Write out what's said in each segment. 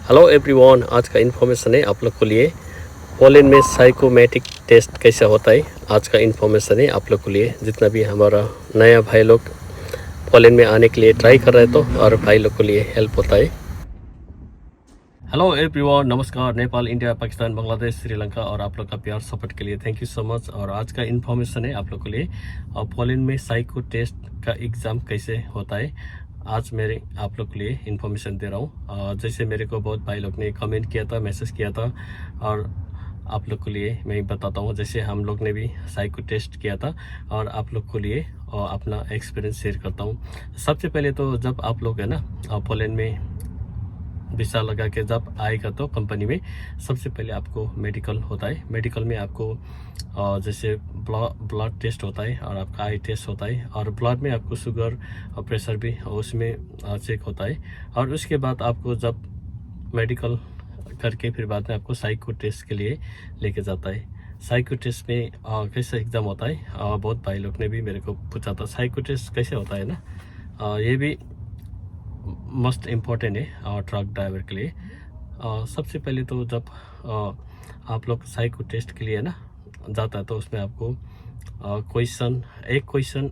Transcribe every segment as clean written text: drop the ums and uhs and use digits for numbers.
Hello everyone, आज का information है आप लोग के लिए। पोलैंड में साइकोमेट्रिक टेस्ट कैसा होता है, आज का इन्फॉर्मेशन है आप लोग के लिए। जितना भी हमारा नया भाई लोग पोलैंड में आने के लिए ट्राई कर रहे हैं तो और भाई लोग के लिए हेल्प होता है। हेलो एवरीवन, नमस्कार। नेपाल, इंडिया, पाकिस्तान, बांग्लादेश, श्रीलंका और आप लोग का प्यार सपोर्ट के लिए थैंक यू सो मच। और आज का इन्फॉर्मेशन है आप लोग के लिए, पोलैंड में साइको टेस्ट का एग्ज़ाम कैसे होता है, आज मेरे आप लोग के लिए इन्फॉर्मेशन दे रहा हूँ। जैसे मेरे को बहुत भाई लोग ने कमेंट किया था, मैसेज किया था, और आप लोग के लिए मैं बताता हूँ। जैसे हम लोग ने भी साइको टेस्ट किया था और आप लोग के लिए अपना एक्सपीरियंस शेयर करता हूँ। सबसे पहले तो जब आप लोग है ना पोलैंड में वीसा लगा के जब आएगा तो कंपनी में सबसे पहले आपको मेडिकल होता है। मेडिकल में आपको जैसे ब्लड टेस्ट होता है और आपका आई टेस्ट होता है, और ब्लड में आपको शुगर और प्रेशर भी उसमें चेक होता है। और उसके बाद आपको जब मेडिकल करके फिर बाद में आपको साइको टेस्ट के लिए लेके जाता है। साइको टेस्ट में कैसा एग्ज़ाम होता है, बहुत भाई लोग ने भी मेरे को पूछा था साइको टेस्ट कैसे होता है ना। ये भी मोस्ट इम्पॉर्टेंट है ट्रक ड्राइवर के लिए। सबसे पहले तो जब आप लोग साइको टेस्ट के लिए ना जाता है तो उसमें आपको एक क्वेश्चन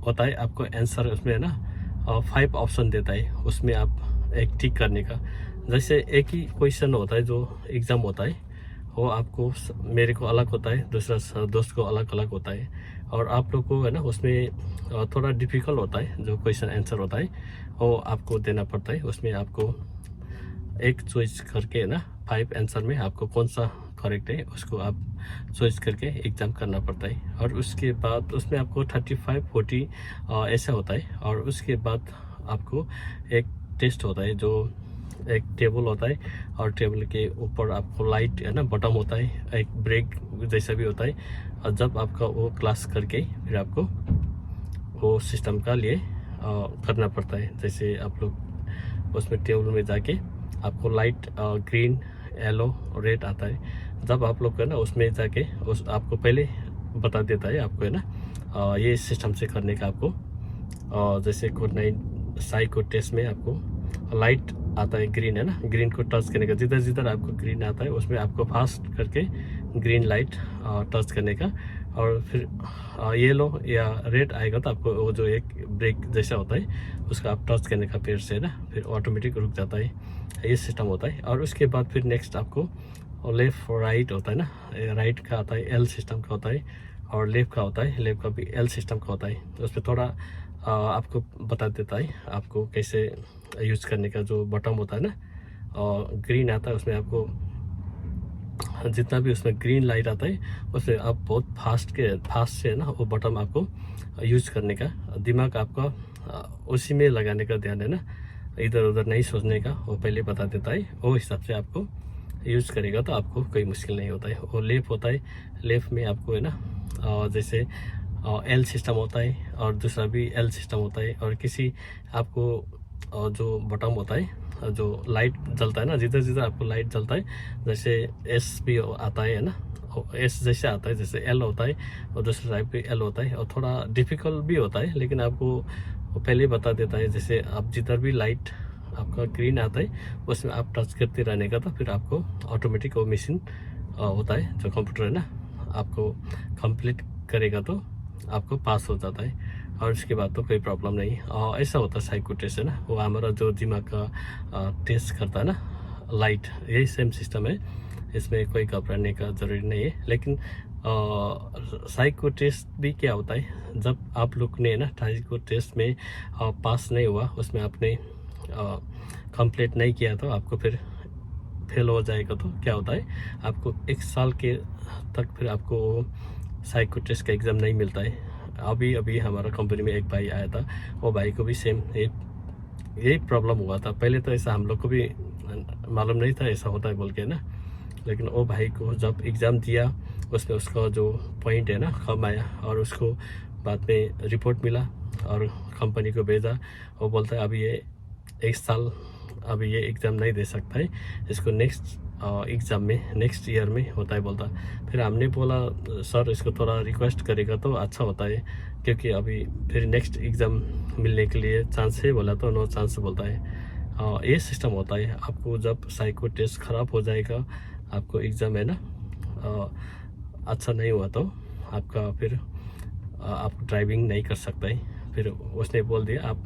होता है, आपको आंसर उसमें है ना 5 ऑप्शन देता है, उसमें आप एक टिक करने का। जैसे एक ही क्वेश्चन होता है जो एग्ज़ाम होता है, वो आपको मेरे को अलग होता है, दूसरा दोस्त को अलग अलग होता है, और आप लोग को है ना उसमें थोड़ा डिफ़िकल्ट होता है। जो क्वेश्चन आंसर होता है वो आपको देना पड़ता है। उसमें आपको एक चॉइस करके है ना 5 आंसर में आपको कौन सा करेक्ट है उसको आप चॉइस करके एग्ज़ाम करना पड़ता है। और उसके बाद उसमें आपको 35-40 ऐसा होता है। और उसके बाद आपको एक टेस्ट होता है, जो एक टेबल होता है, और टेबल के ऊपर आपको लाइट है ना बटन होता है, एक ब्रेक जैसा भी होता है। और जब आपका वो क्लास करके फिर आपको वो सिस्टम का लिए करना पड़ता है। जैसे आप लोग उसमें टेबल में जाके आपको लाइट ग्रीन, येलो, रेड आता है। जब आप लोग है ना उसमें जाके उस आपको पहले बता देता है आपको है ना ये सिस्टम से करने का आपको। जैसे कोड साइको टेस्ट में आपको लाइट आता है ग्रीन है ना, ग्रीन को टच करने का, जिधर जिधर आपको ग्रीन आता है उसमें आपको फास्ट करके ग्रीन लाइट टच करने का। और फिर येलो या रेड आएगा तो आपको वो जो एक ब्रेक जैसा होता है उसका आप टच करने का पैर से ना, फिर ऑटोमेटिक रुक जाता है। ये सिस्टम होता है। और उसके बाद फिर नेक्स्ट आपको लेफ़्ट राइट होता है ना, राइट का आता है एल सिस्टम का होता है, और लेफ़्ट का होता है, लेफ़्ट का भी एल सिस्टम का होता है। तो उसमें थोड़ा आपको बता देता है आपको कैसे यूज़ करने का। जो बटन होता है ना ग्रीन आता है, उसमें आपको जितना भी उसमें ग्रीन लाइट आता है उसमें आप बहुत फास्ट से है ना वो बटन आपको यूज़ करने का, दिमाग आपका उसी में लगाने का ध्यान है ना, इधर उधर नहीं सोचने का। वो पहले बता देता है, वो हिसाब से आपको यूज़ करेगा तो आपको कोई मुश्किल नहीं होता है। वो लेफ़्ट होता है, लेफ़्ट में आपको है ना जैसे एल सिस्टम होता है, और दूसरा भी एल सिस्टम होता है। और किसी आपको जो बटन होता है, जो लाइट जलता है ना, जिधर जिधर आपको लाइट जलता है, जैसे एस भी आता है ना, एस जैसे आता है, जैसे एल होता है, और दूसरे टाइप पे एल होता है। और थोड़ा डिफ़िकल्ट भी होता है, लेकिन आपको वो पहले बता देता है। जैसे आप जिधर भी लाइट आपका ग्रीन आता है उसमें आप टच करते रहने का, तो फिर आपको ऑटोमेटिक वो मशीन होता है जो कंप्यूटर है ना आपको कंप्लीट करेगा तो आपको पास हो जाता है। और उसके बाद तो कोई प्रॉब्लम नहीं। ऐसा होता है साइको टेस्ट है ना, वो हमारा जो दिमाग का टेस्ट करता है ना लाइट, यही सेम सिस्टम है। इसमें कोई घबराने का ज़रूरी नहीं है। लेकिन साइको टेस्ट भी क्या होता है, जब आप लोग ने ना साइको टेस्ट में पास नहीं हुआ, उसमें आपने कंप्लीट नहीं किया तो आपको फिर फेल हो जाएगा। तो क्या होता है, आपको 1 साल के तक फिर आपको साइको टेस्ट का एग्ज़ाम नहीं मिलता है। अभी हमारा कंपनी में एक भाई आया था, वो भाई को भी सेम यही प्रॉब्लम हुआ था। पहले तो ऐसा हम लोग को भी मालूम नहीं था ऐसा होता है बोल के ना, लेकिन वो भाई को जब एग्ज़ाम दिया उसमें उसका जो पॉइंट है ना कम आया, और उसको बाद में रिपोर्ट मिला और कंपनी को भेजा। वो बोलता है अभी ये 1 साल अभी ये एग्ज़ाम नहीं दे सकता है, इसको नेक्स्ट एग्ज़ाम में नेक्स्ट ईयर में होता है बोलता। फिर हमने बोला सर इसको थोड़ा रिक्वेस्ट करेगा तो अच्छा होता है, क्योंकि अभी फिर नेक्स्ट एग्ज़ाम मिलने के लिए चांस है। बोला तो नो चांस बोलता है। ये सिस्टम होता है। आपको जब साइको टेस्ट ख़राब हो जाएगा, आपको एग्ज़ाम है ना अच्छा नहीं हुआ तो आपका फिर आप ड्राइविंग नहीं कर सकता है। फिर उसने बोल दिया आप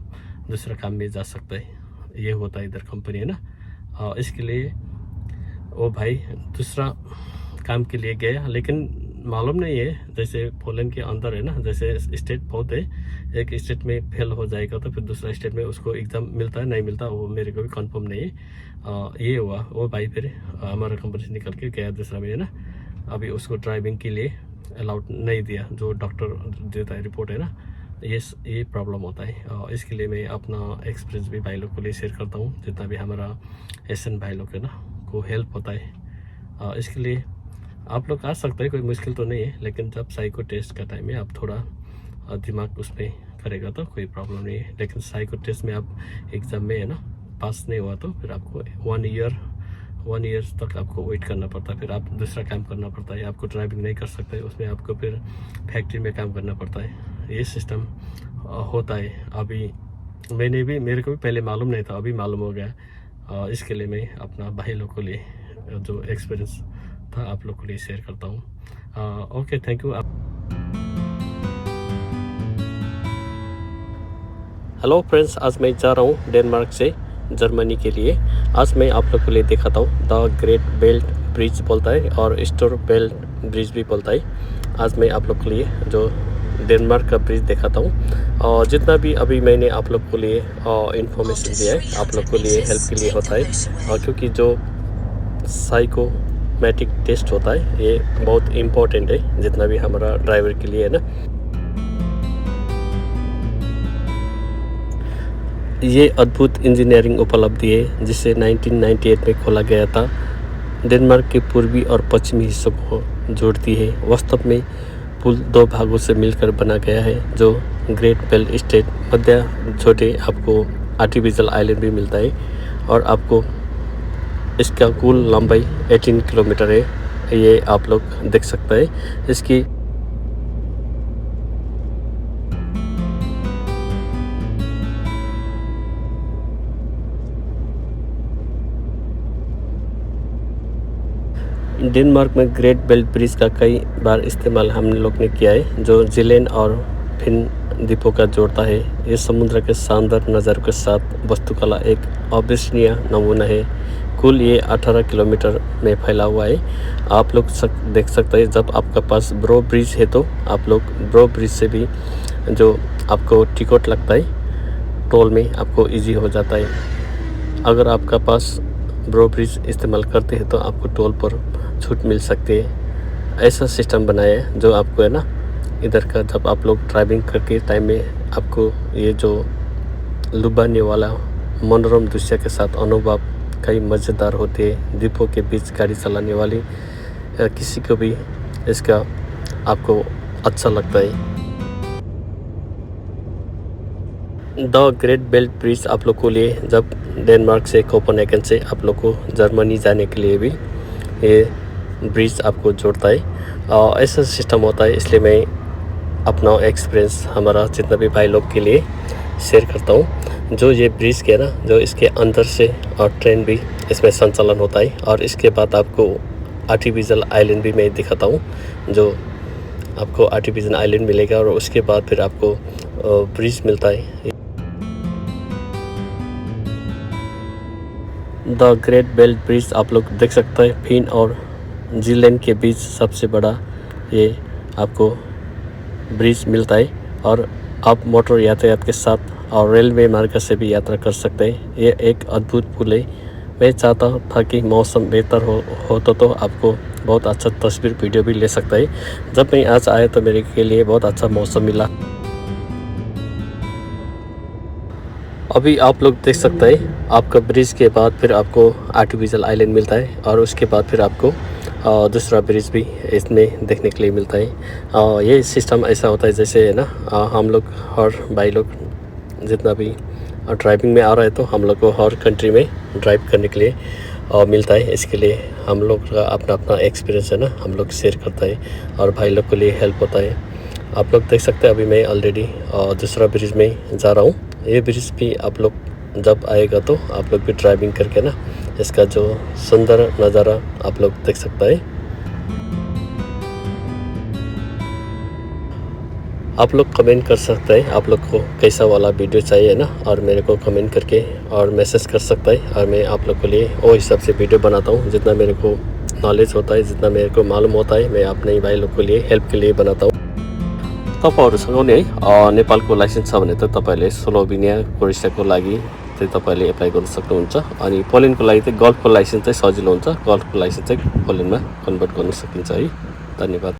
दूसरा काम में जा सकता है। ये होता है इधर कंपनी है ना। इसके लिए वो भाई दूसरा काम के लिए गया, लेकिन मालूम नहीं है जैसे पोलैंड के अंदर है ना, जैसे स्टेट बहुत है, एक स्टेट में फेल हो जाएगा तो फिर दूसरा स्टेट में उसको एग्ज़ाम मिलता है नहीं मिलता वो मेरे को भी कंफर्म नहीं है। ये हुआ वो भाई फिर हमारा कंपनी से निकल के गया दूसरा में है ना। अभी उसको ड्राइविंग के लिए अलाउड नहीं दिया, जो डॉक्टर देता है रिपोर्ट है ना। ये प्रॉब्लम होता है। इसके लिए मैं अपना एक्सपीरियंस भी भाई लोग को लिए शेयर करता हूँ, जितना भी हमारा एशियन भाई लोग है ना को हेल्प होता है। इसके लिए आप लोग आ सकते हैं, कोई मुश्किल तो नहीं है, लेकिन जब साइको टेस्ट का टाइम है आप थोड़ा दिमाग उसमें करेगा तो कोई प्रॉब्लम नहीं है। लेकिन साइको टेस्ट में आप एग्ज़ाम में है ना पास नहीं हुआ तो फिर आपको 1 ईयर तक आपको वेट करना पड़ता है। फिर आप दूसरा काम करना पड़ता है, आपको ड्राइविंग नहीं कर सकते, उसमें आपको फिर फैक्ट्री में काम करना पड़ता है। ये सिस्टम होता है। अभी मेरे को भी पहले मालूम नहीं था, अभी मालूम हो गया। इसके लिए मैं अपना भाई लोग को लिए जो एक्सपीरियंस था आप लोग को लिए शेयर करता हूँ। Okay, thank you. Hello friends, आज मैं जा रहा हूँ डेनमार्क से जर्मनी के लिए। आज मैं आप लोग को लिए दिखाता हूँ द ग्रेट बेल्ट ब्रिज बोलता है और स्टोर बेल्ट ब्रिज भी बोलता है। आज मैं आप लोग के लिए जो डेनमार्क का ब्रिज दिखाता हूँ। और जितना भी अभी मैंने आप लोग को लिए इंफॉर्मेशन दिया है आप लोग को लिए हेल्प के लिए होता है। क्योंकि जो साइकोमेट्रिक टेस्ट होता है ये बहुत इम्पोर्टेंट है, जितना भी हमारा ड्राइवर के लिए है ना। ये अद्भुत इंजीनियरिंग उपलब्धि है जिसे 1998 में खोला गया था। डेनमार्क के पूर्वी और पश्चिमी हिस्सों को जोड़ती है। वास्तव में पुल 2 भागों से मिलकर बना गया है, जो ग्रेट बेल्ट स्टेट मध्य छोटे आपको आर्टिफिशियल आइलैंड भी मिलता है। और आपको इसका कुल लंबाई 18 किलोमीटर है, ये आप लोग देख सकते हैं। इसकी डेनमार्क में ग्रेट बेल्ट ब्रिज का कई बार इस्तेमाल हम लोग ने किया है, जो जिलेन और फिन द्वीपों का जोड़ता है। ये समुद्र के शानदार नज़ारों के साथ वास्तुकला एक अविस्मरणीय नमूना है। कुल ये 18 किलोमीटर में फैला हुआ है। आप लोग देख सकते हैं जब आपका पास ब्रो ब्रिज है तो आप लोग ब्रो ब्रिज से भी जो आपको टिकट लगता है टोल में आपको इजी हो जाता है। अगर आपका पास ब्रो ब्रिज इस्तेमाल करते हैं तो आपको टोल पर छूट मिल सकती है। ऐसा सिस्टम बनाया है जो आपको है ना इधर का जब आप लोग ड्राइविंग करके टाइम में आपको ये जो लुभाने वाला मनोरम दृश्य के साथ अनुभव कई मज़ेदार होते हैं। द्वीपों के बीच गाड़ी चलाने वाली किसी को भी इसका आपको अच्छा लगता है। द ग्रेट बेल्ट ब्रिज आप लोग को लिए जब डेनमार्क से कोपेनहेगन से आप लोग को जर्मनी जाने के लिए भी ये ब्रिज आपको जोड़ता है। ऐसा सिस्टम होता है, इसलिए मैं अपना एक्सपीरियंस हमारा जितना भी भाई लोग के लिए शेयर करता हूँ। जो ये ब्रिज के ना जो इसके अंदर से और ट्रेन भी इसमें संचालन होता है। और इसके बाद आपको आर्टिफिशियल आइलैंड भी मैं दिखाता हूँ, जो आपको आर्टिफिशियल आइलैंड मिलेगा और उसके बाद फिर आपको ब्रिज मिलता है। द ग्रेट बेल्ट ब्रिज आप लोग देख सकते हैं फिन और जिलेन के बीच सबसे बड़ा ये आपको ब्रिज मिलता है। और आप मोटर यातायात के साथ और रेलवे मार्ग से भी यात्रा कर सकते हैं। ये एक अद्भुत पुल है। मैं चाहता था कि मौसम बेहतर हो तो आपको बहुत अच्छा तस्वीर वीडियो भी ले सकता है। जब मैं आज आया तो मेरे के लिए बहुत अच्छा मौसम मिला। अभी आप लोग देख सकते हैं आपका ब्रिज के बाद फिर आपको आर्टिफिशियल आइलैंड मिलता है और उसके बाद फिर आपको दूसरा ब्रिज भी इसमें देखने के लिए मिलता है। ये सिस्टम ऐसा होता है जैसे है ना हम लोग हर भाई लोग जितना भी ड्राइविंग में आ रहा है तो हम लोग को हर कंट्री में ड्राइव करने के लिए मिलता है। इसके लिए हम लोग का अपना अपना एक्सपीरियंस है ना हम लोग शेयर करता है और भाई लोग के लिए हेल्प होता है। आप लोग देख सकते हैं अभी मैं ऑलरेडी दूसरा ब्रिज में जा रहा हूँ। ये ब्रिज भी आप लोग जब आएगा तो आप लोग भी ड्राइविंग करके ना इसका जो सुंदर नज़ारा आप लोग देख सकता है। आप लोग कमेंट कर सकते हैं आप लोग को कैसा वाला वीडियो चाहिए ना, और मेरे को कमेंट करके और मैसेज कर सकता है, और मैं आप लोग के लिए वो हिसाब से वीडियो बनाता हूँ। जितना मेरे को नॉलेज होता है, जितना मेरे को मालूम होता है, मैं अपने भाइ लोग के लिए हेल्प के लिए बनाता हूँ। तपाईँहरूसँग नि है नेपालको लाइसेन्स छ भने त तपाईँहरूले स्लोभेनिया क्रोएसियाको लागि चाहिँ तपाईँहरूले एप्लाई गर्न सक्नुहुन्छ। अनि पोल्यान्डको लागि चाहिँ गल्फको लाइसेन्स चाहिँ सजिलो हुन्छ, गल्फको लाइसेन्स चाहिँ पोल्यान्डमा कन्भर्ट गर्न सकिन्छ है। धन्यवाद।